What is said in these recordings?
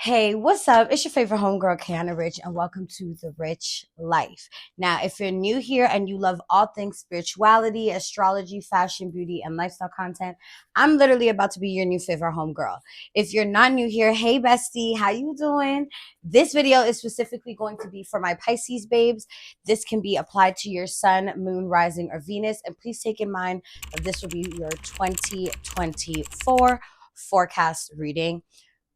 Hey, what's up? It's your favorite homegirl, KAYANARICH, and welcome to The Rich Life. Now, if you're new here and you love all things spirituality, astrology, fashion, beauty, and lifestyle content, I'm literally about to be your new favorite homegirl. If you're not new here, hey bestie, how you doing? This video is specifically going to be for my Pisces babes. This can be applied to your sun, moon, rising, or Venus, and please take in mind that this will be your 2024 forecast reading.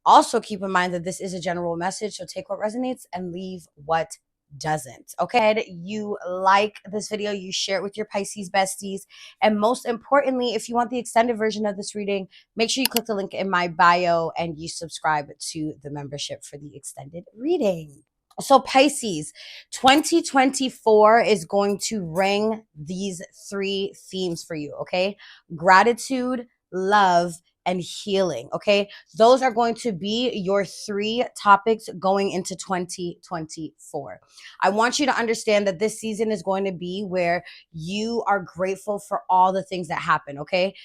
Also, keep in mind that this is a general message, so take what resonates and leave what doesn't. Okay, you like this video, you share it with your Pisces besties, and most importantly, if you want the extended version of this reading, make sure you click the link in my bio and you subscribe to the membership for the extended reading. So Pisces, 2024 is going to ring these three themes for you, okay? Gratitude, love, and healing, okay? Those are going to be your three topics going into 2024. I want you to understand that this season is going to be where you are grateful for all the things that happen, okay?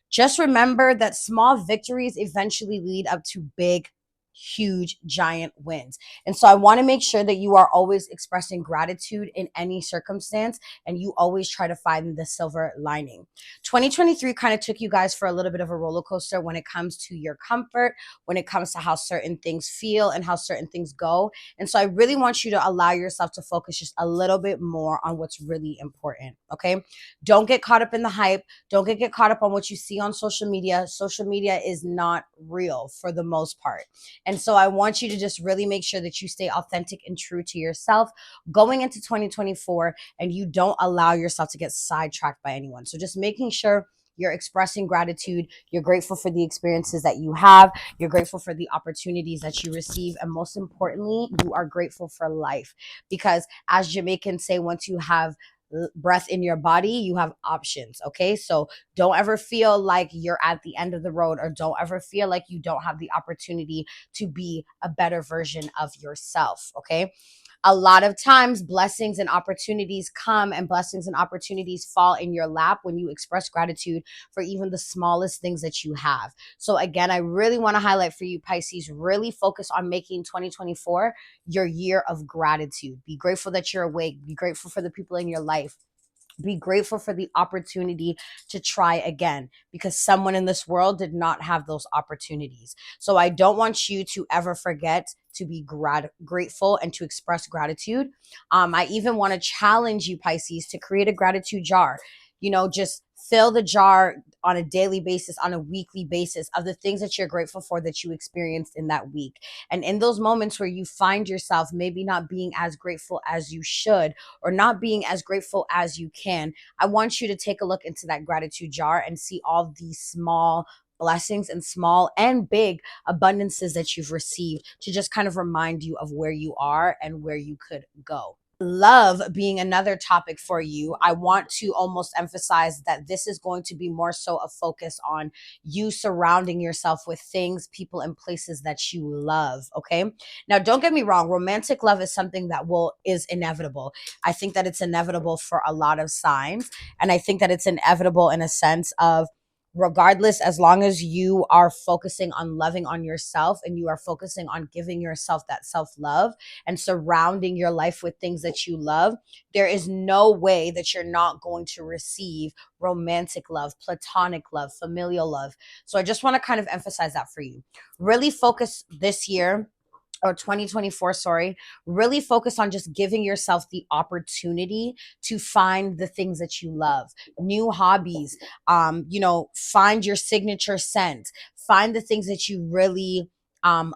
Just remember that small victories eventually lead up to big, huge, giant wins. And so I want to make sure that you are always expressing gratitude in any circumstance and you always try to find the silver lining. 2023 kind of took you guys for a little bit of a roller coaster when it comes to your comfort, when it comes to how certain things feel and how certain things go. And so I really want you to allow yourself to focus just a little bit more on what's really important, okay? Don't get caught up in the hype. Don't get caught up on what you see on social media. Social media is not real for the most part. And so I want you to just really make sure that you stay authentic and true to yourself going into 2024 and you don't allow yourself to get sidetracked by anyone. So just making sure you're expressing gratitude, you're grateful for the experiences that you have, you're grateful for the opportunities that you receive, and most importantly, you are grateful for life. Because as Jamaicans say, once you have breath in your body, you have options, okay? So don't ever feel like you're at the end of the road, or don't ever feel like you don't have the opportunity to be a better version of yourself, okay? A lot of times blessings and opportunities come and blessings and opportunities fall in your lap when you express gratitude for even the smallest things that you have. So again, I really want to highlight for you, Pisces, really focus on making 2024 your year of gratitude. Be grateful that you're awake. Be grateful for the people in your life. Be grateful for the opportunity to try again, because someone in this world did not have those opportunities. So I don't want you to ever forget to be grateful and to express gratitude. I even want to challenge you, Pisces, to create a gratitude jar. Just fill the jar on a daily basis, on a weekly basis, of the things that you're grateful for that you experienced in that week. And in those moments where you find yourself maybe not being as grateful as you should, or not being as grateful as you can, I want you to take a look into that gratitude jar and see all these small blessings and small and big abundances that you've received, to just kind of remind you of where you are and where you could go. Love being another topic for you, I want to almost emphasize that this is going to be more so a focus on you surrounding yourself with things, people, and places that you love, okay? Now, don't get me wrong, romantic love is something that is inevitable. I think that it's inevitable for a lot of signs, and I think that it's inevitable in a sense of, regardless, as long as you are focusing on loving on yourself and you are focusing on giving yourself that self-love and surrounding your life with things that you love, there is no way that you're not going to receive romantic love, platonic love, familial love. So I just want to kind of emphasize that for you. Really focus this year, or 2024, sorry, really focus on just giving yourself the opportunity to find the things that you love, new hobbies, find your signature scent, find the things that you really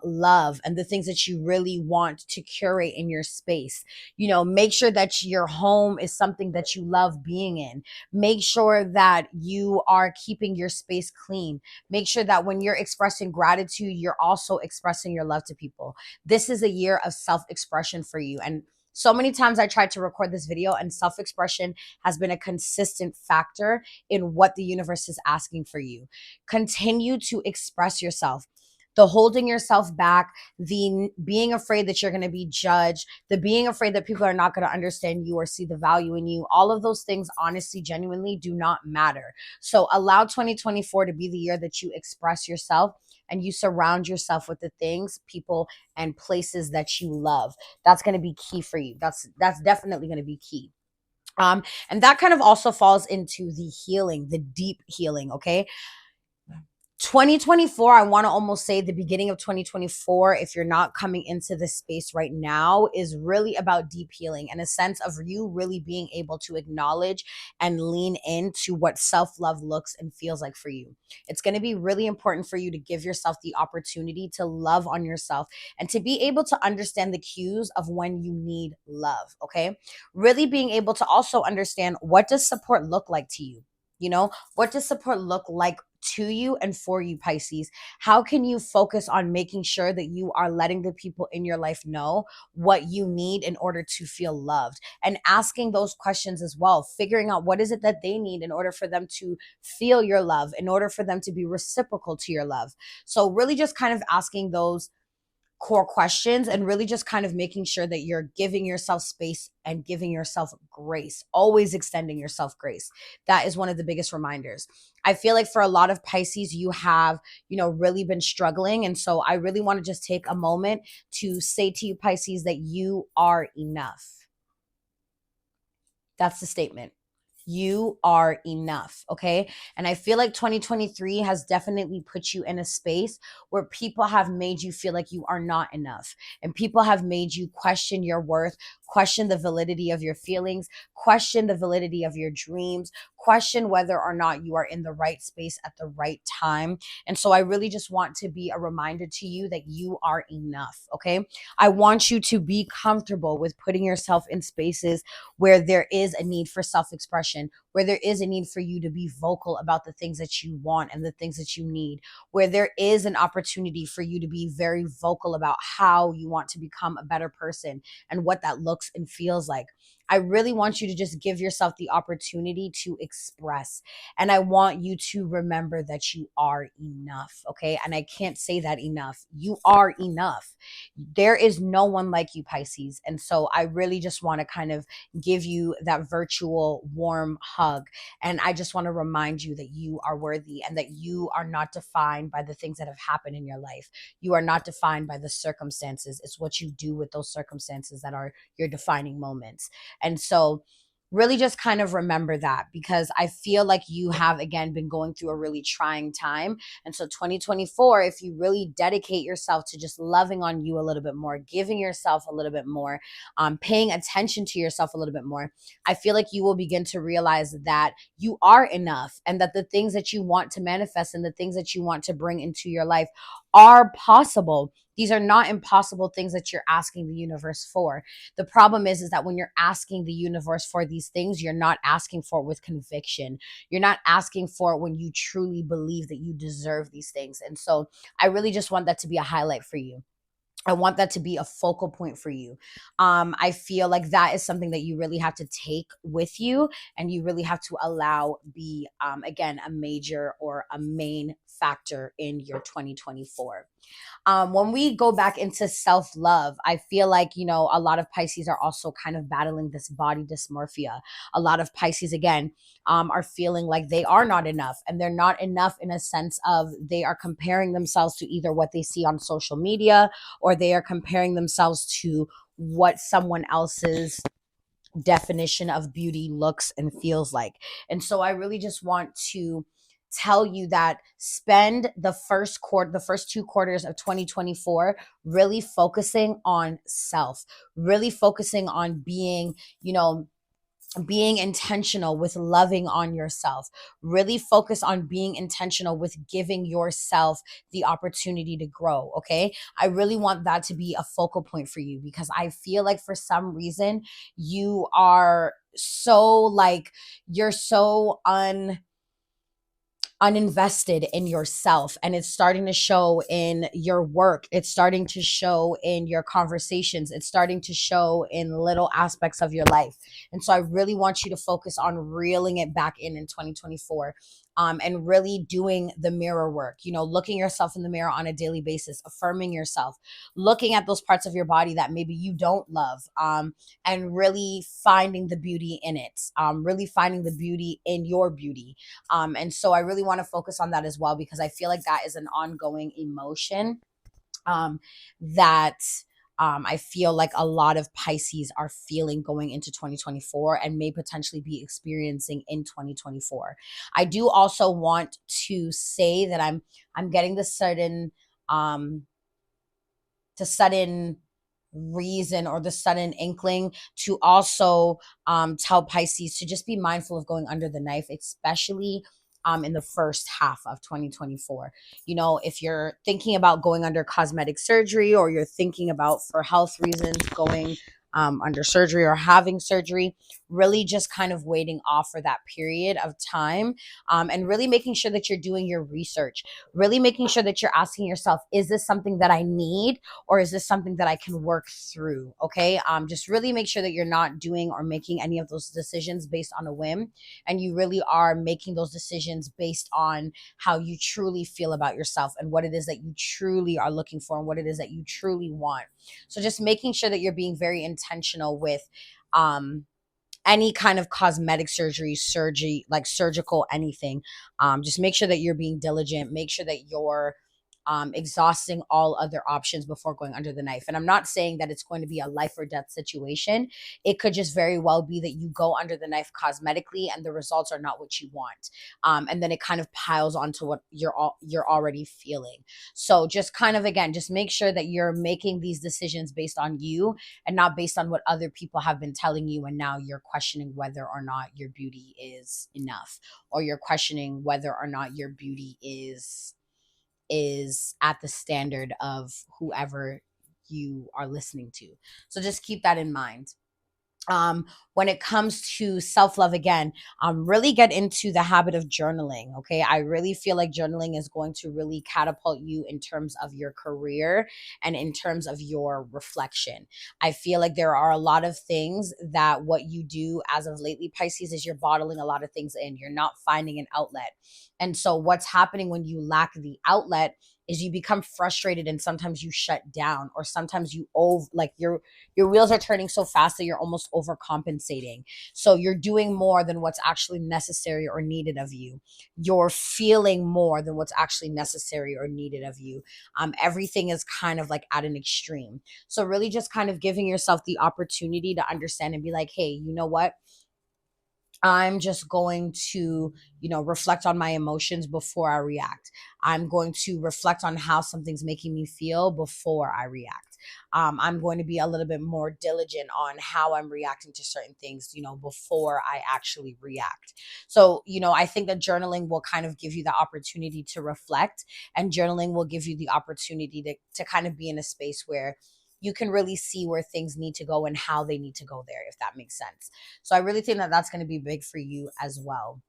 love, and the things that you really want to curate in your space. Make sure that your home is something that you love being in. Make sure that you are keeping your space clean. Make sure that when you're expressing gratitude, you're also expressing your love to people. This is a year of self-expression for you. And so many times I tried to record this video, and self-expression has been a consistent factor in what the universe is asking for you. Continue to express yourself. The holding yourself back, the being afraid that you're going to be judged, the being afraid that people are not going to understand you or see the value in you, all of those things, honestly, genuinely do not matter. So allow 2024 to be the year that you express yourself and you surround yourself with the things, people, and places that you love. That's going to be key for you. That's definitely going to be key. And that kind of also falls into the healing, the deep healing. Okay, 2024, I want to almost say the beginning of 2024, if you're not coming into this space right now, is really about deep healing and a sense of you really being able to acknowledge and lean into what self-love looks and feels like for you. It's going to be really important for you to give yourself the opportunity to love on yourself and to be able to understand the cues of when you need love. Okay, really being able to also understand, what does support look like to you? What does support look like to you and for you, Pisces? How can you focus on making sure that you are letting the people in your life know what you need in order to feel loved? And asking those questions as well, figuring out what is it that they need in order for them to feel your love, in order for them to be reciprocal to your love. So, really just kind of asking those core questions and really just kind of making sure that you're giving yourself space and giving yourself grace, always extending yourself grace. That is one of the biggest reminders. I feel like for a lot of Pisces, you have, really been struggling. And so I really want to just take a moment to say to you, Pisces, that you are enough. That's the statement. You are enough. Okay. And I feel like 2023 has definitely put you in a space where people have made you feel like you are not enough. And people have made you question your worth, question the validity of your feelings, question the validity of your dreams, question whether or not you are in the right space at the right time. And so I really just want to be a reminder to you that you are enough. Okay. I want you to be comfortable with putting yourself in spaces where there is a need for self expression, where there is a need for you to be vocal about the things that you want and the things that you need, where there is an opportunity for you to be very vocal about how you want to become a better person and what that looks and feels like. I really want you to just give yourself the opportunity to express. And I want you to remember that you are enough. Okay. And I can't say that enough. You are enough. There is no one like you, Pisces. And so I really just want to kind of give you that virtual warm hug. And I just want to remind you that you are worthy and that you are not defined by the things that have happened in your life. You are not defined by the circumstances. It's what you do with those circumstances that are your defining moments. And so, really just kind of remember that, because I feel like you have, again, been going through a really trying time. And so 2024, if you really dedicate yourself to just loving on you a little bit more, giving yourself a little bit more, paying attention to yourself a little bit more, I feel like you will begin to realize that you are enough and that the things that you want to manifest and the things that you want to bring into your life are possible. These are not impossible things that you're asking the universe for. The problem is that when you're asking the universe for these things, you're not asking for it with conviction. You're not asking for it when you truly believe that you deserve these things. And so I really just want that to be a highlight for you. I want that to be a focal point for you. I feel like that is something that you really have to take with you and you really have to allow be, again, a major or a main factor in your 2024. When we go back into self love, I feel like, a lot of Pisces are also kind of battling this body dysmorphia. A lot of Pisces, again, are feeling like they are not enough, and they're not enough in a sense of they are comparing themselves to either what they see on social media or they are comparing themselves to what someone else's definition of beauty looks and feels like. And so I really just want to tell you that spend the first 2 quarters of 2024 really focusing on self, really focusing on being intentional with loving on yourself. Really focus on being intentional with giving yourself the opportunity to grow. Okay. I really want that to be a focal point for you, because I feel like for some reason you are so like, you're so uninvested in yourself, and it's starting to show in your work, it's starting to show in your conversations, it's starting to show in little aspects of your life. And so I really want you to focus on reeling it back in 2024. and really doing the mirror work, looking yourself in the mirror on a daily basis, affirming yourself, looking at those parts of your body that maybe you don't love, and really finding the beauty in it, really finding the beauty in your beauty. And so I really want to focus on that as well, because I feel like that is an ongoing emotion, that I feel like a lot of Pisces are feeling going into 2024 and may potentially be experiencing in 2024. I do also want to say that I'm getting um the sudden reason, or the sudden inkling, to also tell Pisces to just be mindful of going under the knife, especially in the first half of 2024. If you're thinking about going under cosmetic surgery, or you're thinking about, for health reasons, going under surgery or having surgery, really just kind of waiting off for that period of time, and really making sure that you're doing your research, really making sure that you're asking yourself, is this something that I need, or is this something that I can work through? Okay. Just really make sure that you're not doing or making any of those decisions based on a whim, and you really are making those decisions based on how you truly feel about yourself, and what it is that you truly are looking for, and what it is that you truly want. So just making sure that you're being very intentional with um any kind of cosmetic surgery, like surgical anything. Just make sure that you're being diligent, make sure that you're exhausting all other options before going under the knife. And I'm not saying that it's going to be a life or death situation. It could just very well be that you go under the knife cosmetically and the results are not what you want, and then it kind of piles onto what you're already feeling. So just kind of, again, just make sure that you're making these decisions based on you, and not based on what other people have been telling you, and now you're questioning whether or not your beauty is enough, or you're questioning whether or not your beauty is at the standard of whoever you are listening to. So just keep that in mind. When it comes to self-love, again, really get into the habit of journaling. Okay, I really feel like journaling is going to really catapult you in terms of your career and in terms of your reflection. I feel like there are a lot of things that what you do as of lately, Pisces, is you're bottling a lot of things in, you're not finding an outlet. And so what's happening when you lack the outlet is you become frustrated, and sometimes you shut down, or sometimes you like your wheels are turning so fast that you're almost overcompensating. So you're doing more than what's actually necessary or needed of you. You're feeling more than what's actually necessary or needed of you. Everything is kind of like at an extreme. So really just kind of giving yourself the opportunity to understand and be like, hey, you know what? I'm just going to, reflect on my emotions before I react. I'm going to reflect on how something's making me feel before I react. I'm going to be a little bit more diligent on how I'm reacting to certain things, before I actually react. So, I think that journaling will kind of give you the opportunity to reflect, and journaling will give you the opportunity to kind of be in a space where you can really see where things need to go and how they need to go there, if that makes sense. So I really think that that's going to be big for you as well.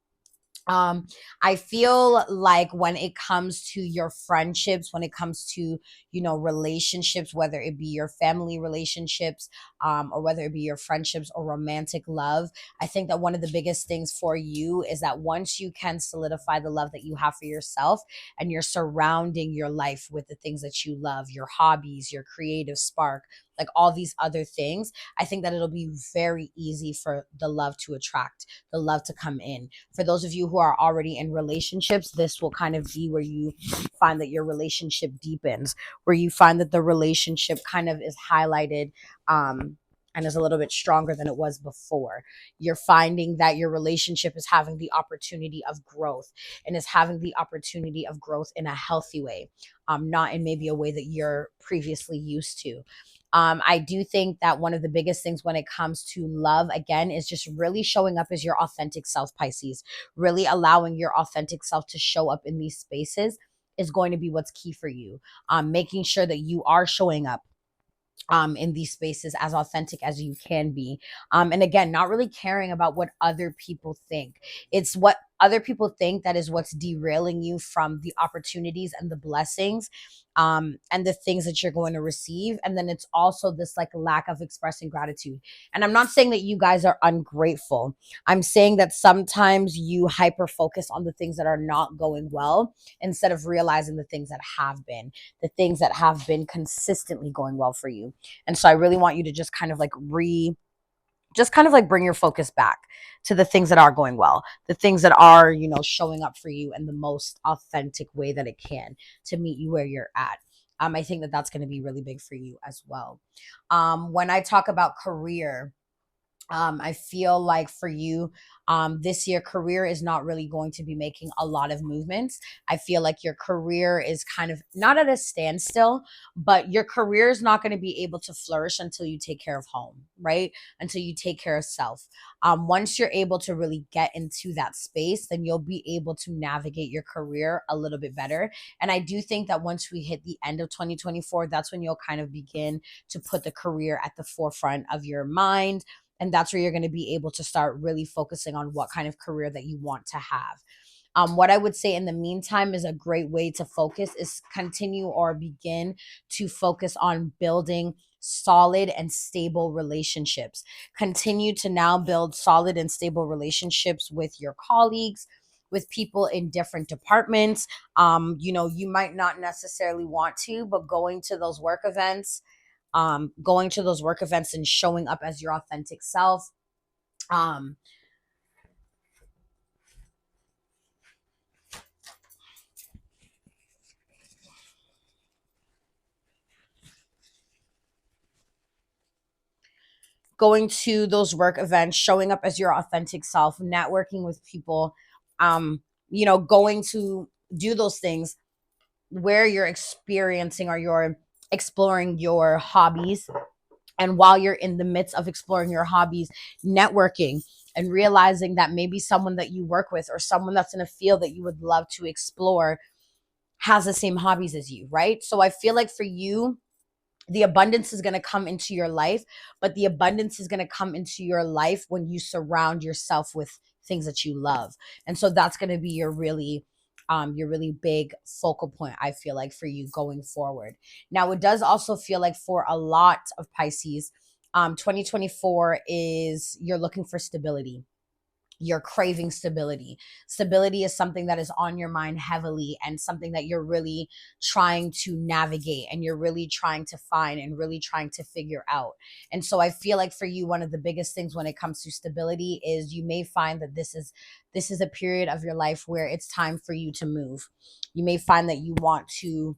um I feel like when it comes to your friendships, when it comes to, relationships, whether it be your family relationships, or whether it be your friendships or romantic love, I think that one of the biggest things for you is that once you can solidify the love that you have for yourself, and you're surrounding your life with the things that you love, your hobbies, your creative spark, like all these other things, I think that it'll be very easy for the love to attract, the love to come in. For those of you who are already in relationships, this will kind of be where you find that your relationship deepens, where you find that the relationship kind of is highlighted, and is a little bit stronger than it was before. You're finding that your relationship is having the opportunity of growth, and is having the opportunity of growth in a healthy way, not in maybe a way that you're previously used to. I do think that one of the biggest things when it comes to love, again, is just really showing up as your authentic self, Pisces. Really allowing your authentic self to show up in these spaces is going to be what's key for you. Making sure that you are showing up in these spaces as authentic as you can be. And again, not really caring about what other people think. It's what other people think that is what's derailing you from the opportunities and the blessings, and the things that you're going to receive. And then it's also this like lack of expressing gratitude. And I'm not saying that you guys are ungrateful. I'm saying that sometimes you hyper focus on the things that are not going well instead of realizing the things that have been, the things that have been consistently going well for you. And so I really want you to just kind of like just kind of like bring your focus back to the things that are going well, the things that are, you know, showing up for you in the most authentic way that it can to meet you where you're at. I think that that's going to be really big for you as well. When I talk about career, I feel like for you, this year, career is not really going to be making a lot of movements. I feel like your career is kind of not at a standstill, but your career is not going to be able to flourish until you take care of home, right? Until you take care of self. Once you're able to really get into that space, then you'll be able to navigate your career a little bit better. And I do think that once we hit the end of 2024, that's when you'll kind of begin to put the career at the forefront of your mind, and that's where you're going to be able to start really focusing on what kind of career that you want to have. What I would say in the meantime is a great way to focus is continue or begin to focus on building solid and stable relationships. Continue to now build solid and stable relationships with your colleagues, with people in different departments. You know, you might not necessarily want to, but going to those work events and showing up as your authentic self, um, going to those work events, showing up as your authentic self, networking with people, you know, going to do those things where you're experiencing or you're exploring your hobbies. And while you're in the midst of exploring your hobbies, networking and realizing that maybe someone that you work with or someone that's in a field that you would love to explore has the same hobbies as you, right? So I feel like for you, the abundance is going to come into your life, but the abundance is going to come into your life when you surround yourself with things that you love. And so that's going to be your really big focal point, I feel like, for you going forward. Now, it does also feel like for a lot of Pisces, 2024 is you're looking for stability, you're craving stability. Stability is something that is on your mind heavily and something that you're really trying to navigate and you're really trying to find and really trying to figure out. And so I feel like for you, one of the biggest things when it comes to stability is you may find that this is a period of your life where it's time for you to move. You may find that you want to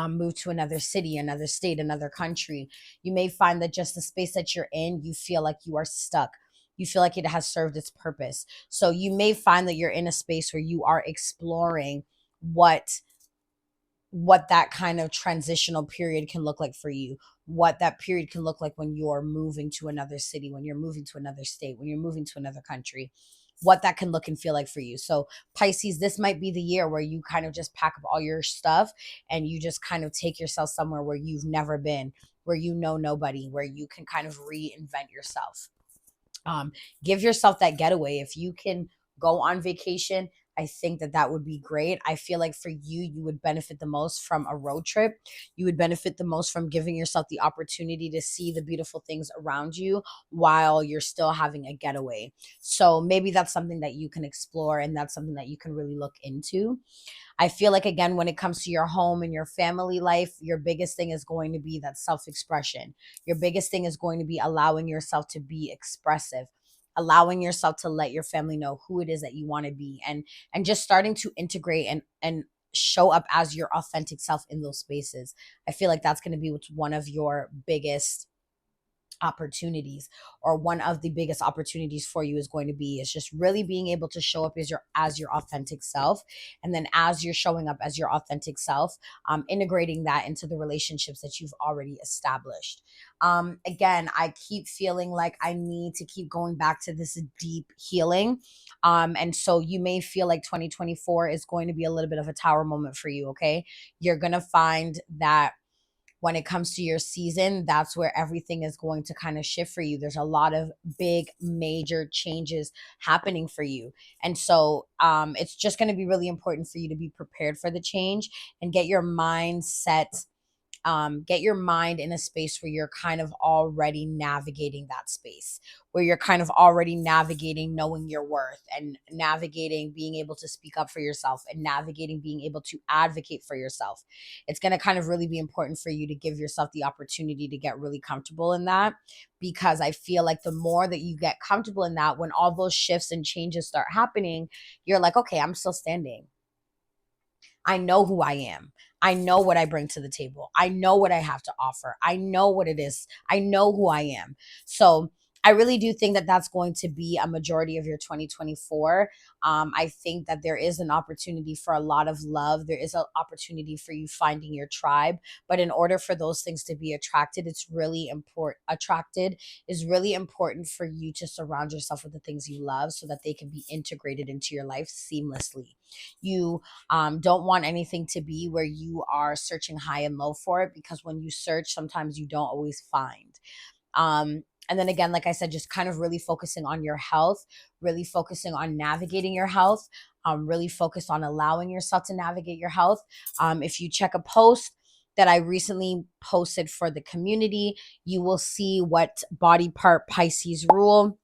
move to another city, another state, another country. You may find that just the space that you're in, you feel like you are stuck. You feel like it has served its purpose. So you may find that you're in a space where you are exploring what that kind of transitional period can look like for you, what that period can look like when you're moving to another city, when you're moving to another state, when you're moving to another country, what that can look and feel like for you. So Pisces, this might be the year where you kind of just pack up all your stuff and you just kind of take yourself somewhere where you've never been, where you know nobody, where you can kind of reinvent yourself. Give yourself that getaway. If you can go on vacation, I think that that would be great. I feel like for you, you would benefit the most from a road trip. You would benefit the most from giving yourself the opportunity to see the beautiful things around you while you're still having a getaway. So maybe that's something that you can explore and that's something that you can really look into. I feel like, again, when it comes to your home and your family life, your biggest thing is going to be that self expression. Your biggest thing is going to be allowing yourself to be expressive, allowing yourself to let your family know who it is that you want to be, and just starting to integrate and show up as your authentic self in those spaces. I feel like that's going to be what's one of your biggest opportunities, or one of the biggest opportunities for you is going to be is just really being able to show up as your authentic self. And then as you're showing up as your authentic self, integrating that into the relationships that you've already established. Again, I keep feeling like I need to keep going back to this deep healing, and so you may feel like 2024 is going to be a little bit of a tower moment for you. Okay, you're gonna find that when it comes to your season, that's where everything is going to kind of shift for you. There's a lot of big, major changes happening for you. And so it's just going to be really important for you to be prepared for the change and get your mind set, get your mind in a space where you're kind of already navigating that space, where you're kind of already navigating knowing your worth and navigating being able to speak up for yourself and navigating being able to advocate for yourself. It's going to kind of really be important for you to give yourself the opportunity to get really comfortable in that, because I feel like the more that you get comfortable in that, when all those shifts and changes start happening, you're like, okay, I'm still standing. I know who I am. I know what I bring to the table. I know what I have to offer. I know what it is. I know who I am. So I really do think that that's going to be a majority of your 2024. I think that there is an opportunity for a lot of love. There is an opportunity for you finding your tribe. But in order for those things to be attracted, it's really important. Attracted is really important for you to surround yourself with the things you love so that they can be integrated into your life seamlessly. You don't want anything to be where you are searching high and low for it, because when you search, sometimes you don't always find. And then again, like I said, just kind of really focusing on your health, really focusing on navigating your health, really focus on allowing yourself to navigate your health. If you check a post that I recently posted for the community, you will see what body part Pisces rule.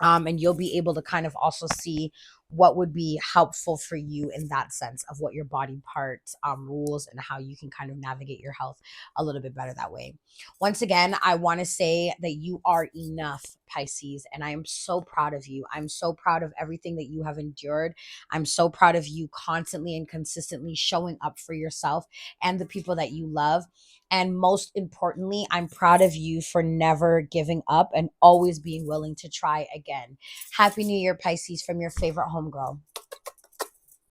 And you'll be able to kind of also see what would be helpful for you in that sense of what your body parts rules and how you can kind of navigate your health a little bit better that way. Once again, I want to say that you are enough, Pisces, and I am so proud of you. I'm so proud of everything that you have endured. I'm so proud of you constantly and consistently showing up for yourself and the people that you love. And most importantly, I'm proud of you for never giving up and always being willing to try again. Happy New Year, Pisces, from your favorite homegirl.